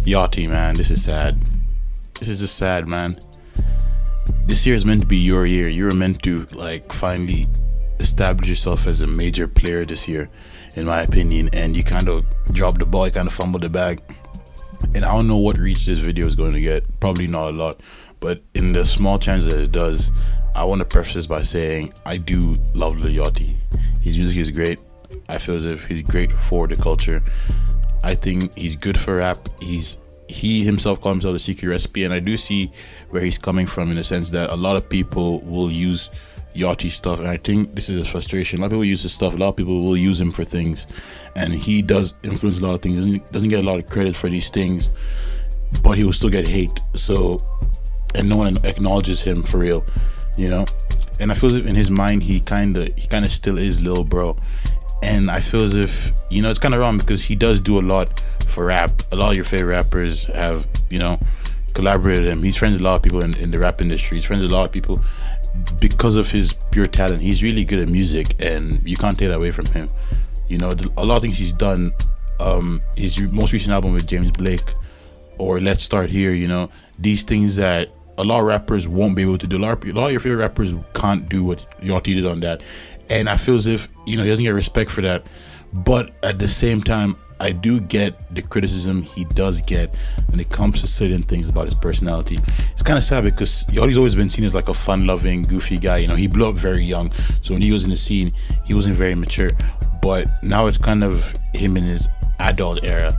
Yachty, man, this is sad. This is just sad, man. This year is meant to be your year. You're meant to finally establish yourself as a major player this year, in my opinion. And you kind of dropped the ball, you kind of fumbled the bag. And I don't know what reach this video is going to get. Probably not a lot. But in the small chance that it does, I want to preface this by saying I do love Lil Yachty. His music is great. I feel as if he's great for the culture. I think he's good for rap. He himself calls himself the secret recipe, and I do see where he's coming from in the sense that a lot of people will use Yachty stuff, and I think this is his frustration. A lot of people use his stuff. A lot of people will use him for things, and he does influence a lot of things. Doesn't get a lot of credit for these things, but he will still get hate. So, and no one acknowledges him for real, And I feel as if in his mind he kind of still is Lil Bro. And I feel as if, it's kind of wrong because he does do a lot for rap. A lot of your favorite rappers have, collaborated with him. He's friends with a lot of people in the rap industry. He's friends with a lot of people because of his pure talent. He's really good at music, and you can't take that away from him. A lot of things he's done. His most recent album with James Blake, or Let's Start Here, these things that a lot of rappers won't be able to do. A lot of your favorite rappers can't do what Yachty did on that. And I feel as if, he doesn't get respect for that. But at the same time, I do get the criticism he does get when it comes to certain things about his personality. It's kind of sad because Yachty's always been seen as like a fun-loving, goofy guy. He blew up very young. So when he was in the scene, he wasn't very mature. But now it's kind of him in his adult era.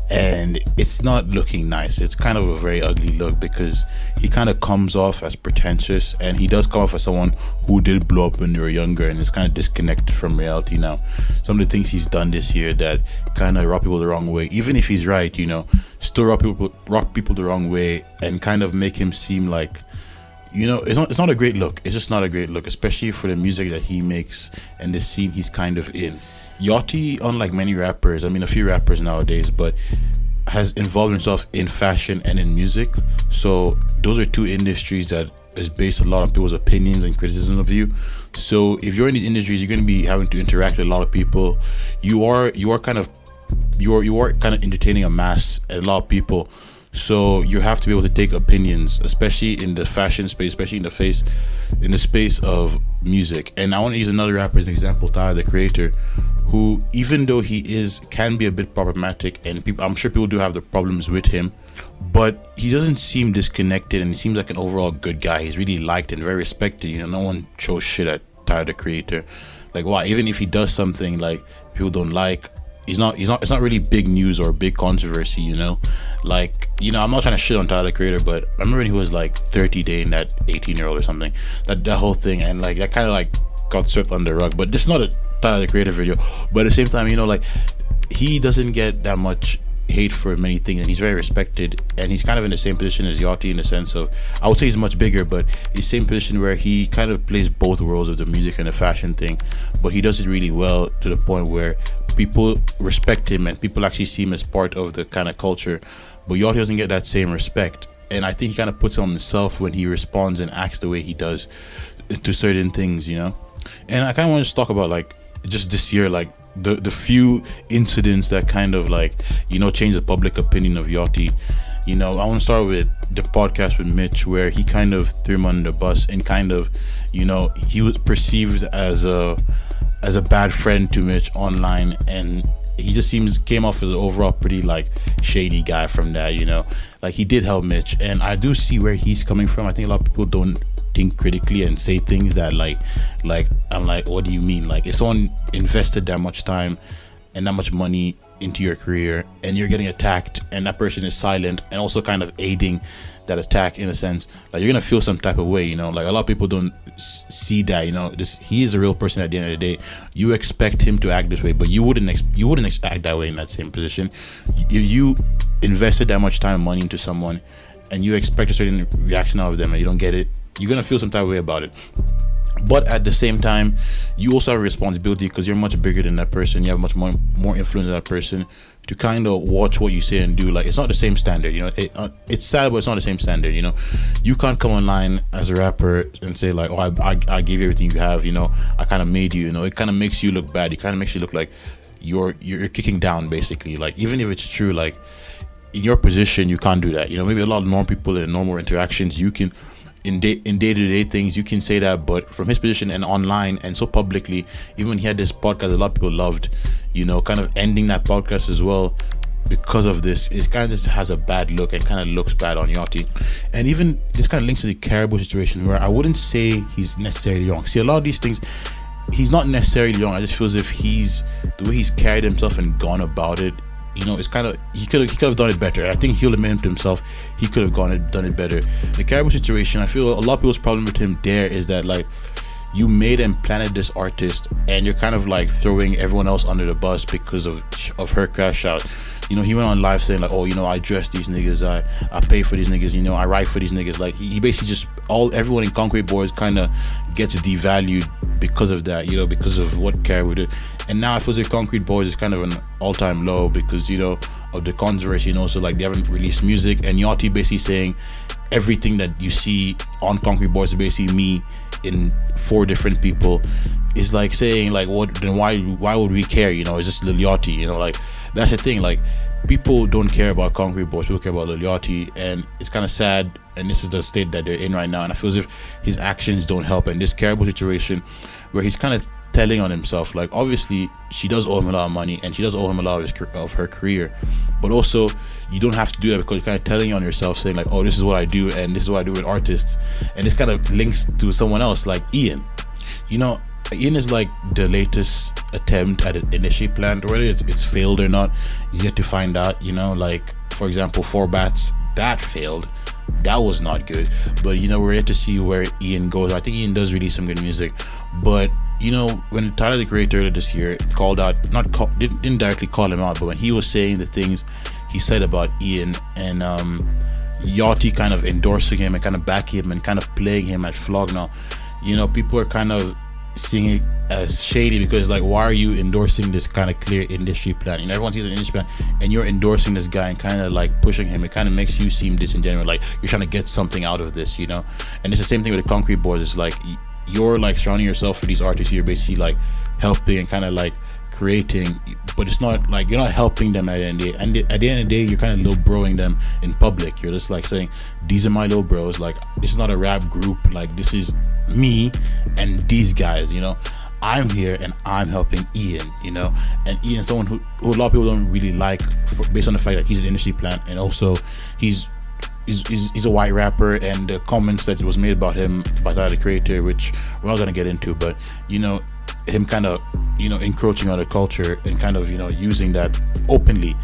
And it's not looking nice. It's kind of a very ugly look because he kind of comes off as pretentious, and he does come off as someone who did blow up when they were younger and is kind of disconnected from reality now. Some of the things he's done this year that kind of rub people the wrong way, even if he's right, still rub people the wrong way and kind of make him seem like, it's not a great look. It's just not a great look, especially for the music that he makes and the scene he's kind of in. Yachty, unlike many rappers, a few rappers nowadays, but has involved himself in fashion and in music. So those are two industries that is based a lot on people's opinions and criticism of you. So if you're in these industries, you're going to be having to interact with a lot of people. You are kind of entertaining a mass and a lot of people. So you have to be able to take opinions, especially in the fashion space, especially in the space of music. And I want to use another rapper as an example, Tyler, the Creator, who, even though he can be a bit problematic, and I'm sure people do have the problems with him, but he doesn't seem disconnected, and he seems like an overall good guy. He's really liked and very respected. No one shows shit at Tyler, the Creator. Why? Even if he does something people don't like, it's not really big news or big controversy, I'm not trying to shit on Tyler, the Creator, but I remember when he was 30 dating that 18-year-old or something, that whole thing, and that kind of got swept under the rug. But this is not a Tyler, the Creator video, but at the same time, he doesn't get that much hate for many things, and he's very respected, and he's kind of in the same position as Yachty in the sense of, I would say he's much bigger, but he's same position where he kind of plays both worlds of the music and the fashion thing, but he does it really well to the point where people respect him and people actually see him as part of the kind of culture. But Yachty doesn't get that same respect, and I think he kind of puts on himself when he responds and acts the way he does to certain things, And I kind of want to talk about just this year, the few incidents that kind of change the public opinion of Yachty. I want to start with the podcast with Mitch, where he kind of threw him under the bus and kind of, he was perceived as a bad friend to Mitch online, and he just came off as an overall pretty shady guy from that. He did help Mitch, and I do see where he's coming from. I think a lot of people don't think critically and say things that I'm what do you mean? If someone invested that much time and that much money into your career and you're getting attacked and that person is silent and also kind of aiding that attack in a sense, you're gonna feel some type of way, a lot of people don't see that, he is a real person at the end of the day. You expect him to act this way, but you wouldn't act that way in that same position. If you invested that much time and money into someone and you expect a certain reaction out of them and you don't get it, you're gonna feel some type of way about it. But at the same time, you also have a responsibility because you're much bigger than that person. You have much more influence than that person to kind of watch what you say and do. It's not the same standard, it's sad, but it's not the same standard. You can't come online as a rapper and say I gave you everything you have. I kind of made you. It kind of makes you look bad. It kind of makes you look like you're kicking down basically. Even if it's true, in your position, you can't do that. Maybe a lot of normal people in normal interactions, you can, in day-to-day things, you can say that. But from his position and online and so publicly, even when he had this podcast, a lot of people loved, kind of ending that podcast as well because of this, it kind of just has a bad look and kind of looks bad on Yachty. And even this kind of links to the Caribou situation, where I wouldn't say he's necessarily wrong. See, a lot of these things, he's not necessarily wrong. I just feel as if the way he's carried himself and gone about it, it's kind of, he could have done it better. I think he'll admit to himself he could have done it better. The Caribou situation, I feel a lot of people's problem with him there is that, like, you made and planted this artist, and you're kind of like throwing everyone else under the bus because of her crash out. He went on live saying like, oh, I dress these niggas, I pay for these niggas, I write for these niggas. Like, he basically just, everyone in Concrete Boys kind of gets devalued because of that, because of what Caribou did. And now I feel like Concrete Boys is kind of an all-time low because, of the controversy, so like they haven't released music, and Yachty basically saying everything that you see on Concrete Boys is basically me in 4 different people. Is like saying like, what, then why would we care? It's just Lil Yachty. Like, that's the thing. Like, people don't care about Concrete Boys, people care about Lil Yachty, and it's kind of sad. And this is the state that they're in right now. And I feel as if his actions don't help. And this Caribou situation, where he's kind of telling on himself, like, obviously she does owe him a lot of money, and she does owe him a lot of her career, but also you don't have to do that because you're kind of telling on yourself, saying like, oh, this is what I do, and this is what I do with artists. And this kind of links to someone else like Ian. Ian is like the latest attempt at an initially planned. Whether it's failed or not is yet to find out. Like, for example, 4 Bats, that failed. That was not good. But we're yet to see where Ian goes. I think Ian does release some good music. But when Tyler the Creator earlier this year didn't directly call him out, but when he was saying the things he said about Ian, and Yachty kind of endorsing him and kind of backing him and kind of playing him at Flog now, people are kind of seeing it as shady, because like, why are you endorsing this kind of clear industry plan? Everyone sees an industry plan and you're endorsing this guy and kind of like pushing him. It kind of makes you seem disingenuous, like you're trying to get something out of this, And it's the same thing with the Concrete Boys. It's like, you're like surrounding yourself with these artists, you're basically like helping and kind of like creating, but it's not like you're not helping them at the end of the day. And at the end of the day, you're kind of little broing them in public. You're just like saying, these are my little bros, like, this is not a rap group, like, this is me and these guys. I'm here and I'm helping Ian. And Ian is someone who a lot of people don't really like, based on the fact that he's an industry plant, and also he's a white rapper, and the comments that was made about him by Tyler the Creator, which we're not gonna get into, but him kind of encroaching on the culture and kind of using that openly,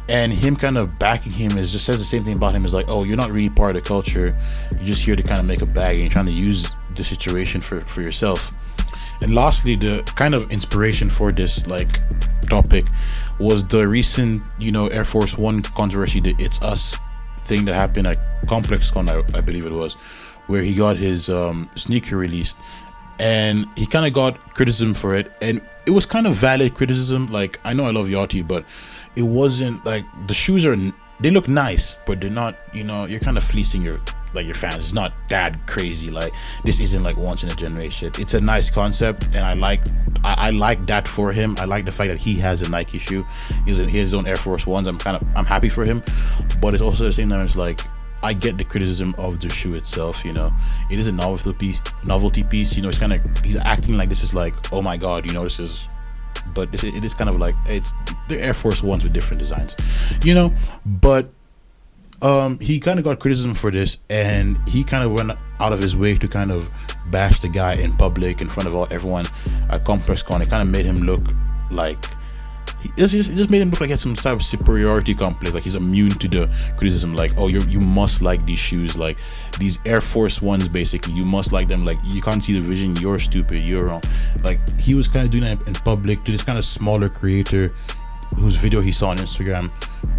and him kind of backing him is just says the same thing about him. Is like, oh, you're not really part of the culture, you're just here to kind of make a bag, and you're trying to use the situation for yourself. And lastly, the kind of inspiration for this like topic was the recent Air Force One controversy, the It's Us thing that happened at ComplexCon, I believe it was, where he got his sneaker released, and he kind of got criticism for it, and it was kind of valid criticism. Like, I know I love Yachty, but it wasn't like, the shoes they look nice, but they're not, you're kind of fleecing your fans. It's not that crazy. Like, this isn't like once in a generation. It's a nice concept, and I like that for him. I like the fact that he has a Nike shoe. He has his own Air Force Ones. I'm happy for him, but it's also at the same time, it's like, I get the criticism of the shoe itself. It is a novelty piece. It's kind of, he's acting like this is like, oh my god, this is, but it is kind of like, it's the Air Force Ones with different designs, but he kind of got criticism for this, and he kind of went out of his way to kind of bash the guy in public in front of everyone at ComplexCon. It kind of made him look like, it just made him look like he had some type of superiority complex, like he's immune to the criticism, like, oh, you must like these shoes, like these Air Force Ones, basically, you must like them, like you can't see the vision, you're stupid, you're wrong. Like, he was kind of doing that in public to this kind of smaller creator whose video he saw on Instagram,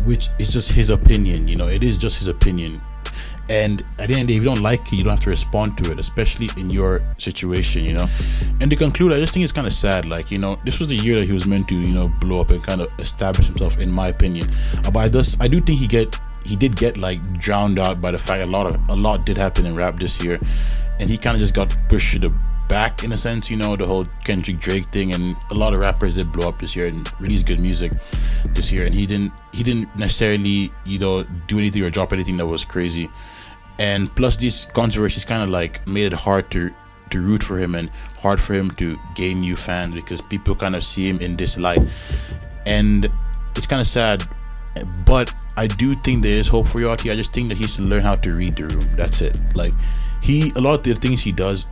which is just his opinion. It is just his opinion, and at the end of the day, if you don't like it, you don't have to respond to it, especially in your situation. And to conclude, I just think it's kind of sad, like, this was the year that he was meant to blow up and kind of establish himself, in my opinion. But I do think he did get like drowned out by the fact a lot did happen in rap this year, and he kind of just got pushed to the back in a sense. You know, the whole Kendrick Drake thing, and a lot of rappers did blow up this year and release good music this year, and he didn't necessarily, you know, do anything or drop anything that was crazy. And plus these controversies kind of like made it hard to root for him and hard for him to gain new fans, because people kind of see him in this light, and it's kind of sad. But I do think there is hope for Yachty. I just think that he has to learn how to read the room. That's it. Like, a lot of the things he does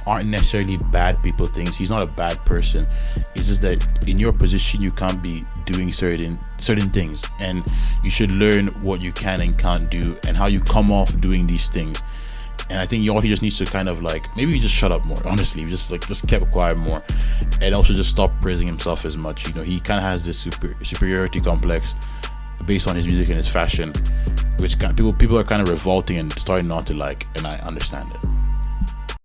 aren't necessarily bad people things. He's not a bad person. It's just that in your position you can't be doing certain things, and you should learn what you can and can't do and how you come off doing these things. And I think Yachty just needs to kind of like, maybe just shut up more, honestly, just kept quiet more, and also just stop praising himself as much. You know, he kind of has this superiority complex based on his music and his fashion, which people are kind of revolting and starting not to like, and I understand it.